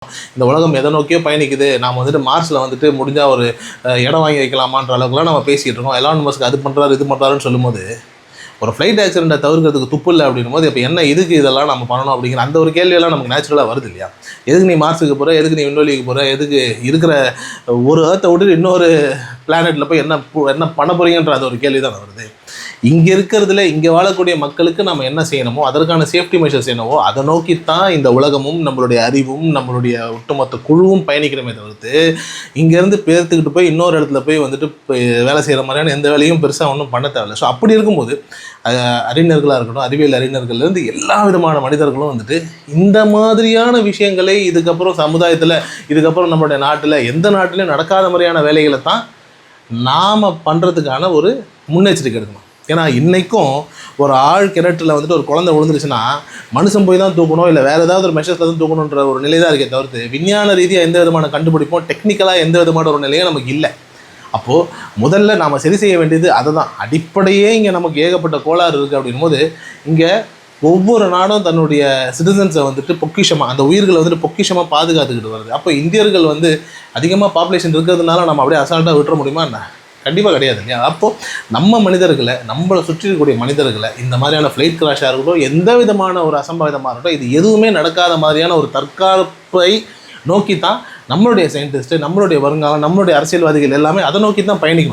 இந்த உலகம் எதை நோக்கியோ பயணிக்குது, நாம் வந்துட்டு மார்ஸில் வந்துட்டு முடிஞ்சால் ஒரு இடம் வாங்கி வைக்கலாமான்ற அளவுக்குலாம் நம்ம பேசிகிட்டு இருக்கோம். எலான் மஸ்க் அது பண்ணுறாரு இது பண்ணுறாருன்னு சொல்லும்போது ஒரு ஃப்ளைட் ஆக்சிடெண்ட்டை தவிர்க்கிறதுக்கு துப்பு இல்லை அப்படின்னும் போது இப்போ என்ன இதுக்கு இதெல்லாம் நம்ம பண்ணணும் அப்படிங்கிற அந்த ஒரு கேள்வியெல்லாம் நமக்கு நேச்சுரலாக வருது இல்லையா? எதுக்கு நீ மார்ஸுக்கு போகிற, எதுக்கு நீ விண்வெளிக்கு போகிற, எதுக்கு இருக்கிற ஒரு ஏர்த்தை விட்டு இன்னொரு பிளானெட்டில் போய் என்ன பண்ண போகிறீங்கன்ற அது ஒரு கேள்வி தான் வருது. இங்கே இருக்கிறதுல இங்கே வாழக்கூடிய மக்களுக்கு நம்ம என்ன செய்யணுமோ அதற்கான சேஃப்டி மெஷர்ஸ் என்னவோ அதை நோக்கித்தான் இந்த உலகமும் நம்மளுடைய அறிவும் நம்மளுடைய ஒட்டுமொத்த குழுவும் பயணிக்கணுமே தவிர்த்து இங்கேருந்து பேர்த்துக்கிட்டு போய் இன்னொரு இடத்துல போய் வந்துட்டு வேலை செய்கிற மாதிரியான எந்த வேலையும் பெருசாக ஒன்றும் பண்ண தேவையில்லை. ஸோ அப்படி இருக்கும்போது அறிஞர்களாக இருக்கட்டும், அறிவியல் அறிஞர்கள்லேருந்து எல்லா விதமான மனிதர்களும் வந்துட்டு இந்த மாதிரியான விஷயங்களை இதுக்கப்புறம் சமுதாயத்தில் இதுக்கப்புறம் நம்மளுடைய நாட்டில் எந்த நாட்டிலையும் நடக்காத மாதிரியான வேலைகளை தான் நாம் பண்ணுறதுக்கான ஒரு முன்னெச்சரிக்கை எடுக்கணும். ஏன்னா இன்றைக்கும் ஒரு கிணற்றில் வந்துட்டு ஒரு குழந்தை விழுந்துருச்சுன்னா மனுஷன் போய் தான் தூக்கணும், இல்லை வேறு ஏதாவது ஒரு மெஷர்ஸில் தான் தூக்கணுன்ற ஒரு நிலை தான் இருக்கே தவிர்த்து விஞ்ஞான ரீதியாக எந்த விதமான கண்டுபிடிப்போம் டெக்னிக்கலாக எந்த விதமான ஒரு நிலையும் நமக்கு இல்லை. அப்போது முதல்ல நாம் சரி செய்ய வேண்டியது அதை தான். அடிப்படையே இங்கே நமக்கு ஏகப்பட்ட கோளாறு இருக்குது அப்படின் போது இங்கே ஒவ்வொரு நாடும் தன்னுடைய சிட்டிசன்ஸை வந்துட்டு பொக்கிஷமாக அந்த உயிர்களை வந்துட்டு பொக்கிஷமாக பாதுகாத்துக்கிட்டு வருது. அப்போ இந்தியர்கள் வந்து அதிகமாக பாப்புலேஷன் இருக்கிறதுனால நம்ம அப்படியே அசால்ட்டாக விட்டுற முடியுமா என்ன? கண்டிப்பாக கிடையாது இல்லையா? அப்போது நம்ம மனிதர்களை, நம்மளை சுற்றி இருக்கக்கூடிய மனிதர்களை இந்த மாதிரியான ஃப்ளைட் கிராஷாக இருக்கட்டும், எந்த விதமான ஒரு அசம்பாவிதமாக இருக்கட்டும், இது எதுவுமே நடக்காத மாதிரியான ஒரு தற்காப்பை நோக்கி தான் நம்மளுடைய சயின்டிஸ்ட்டு, நம்மளுடைய வருங்காலம், நம்மளுடைய அரசியல்வாதிகள் எல்லாமே அதை நோக்கி தான் பயணிக்கணும்.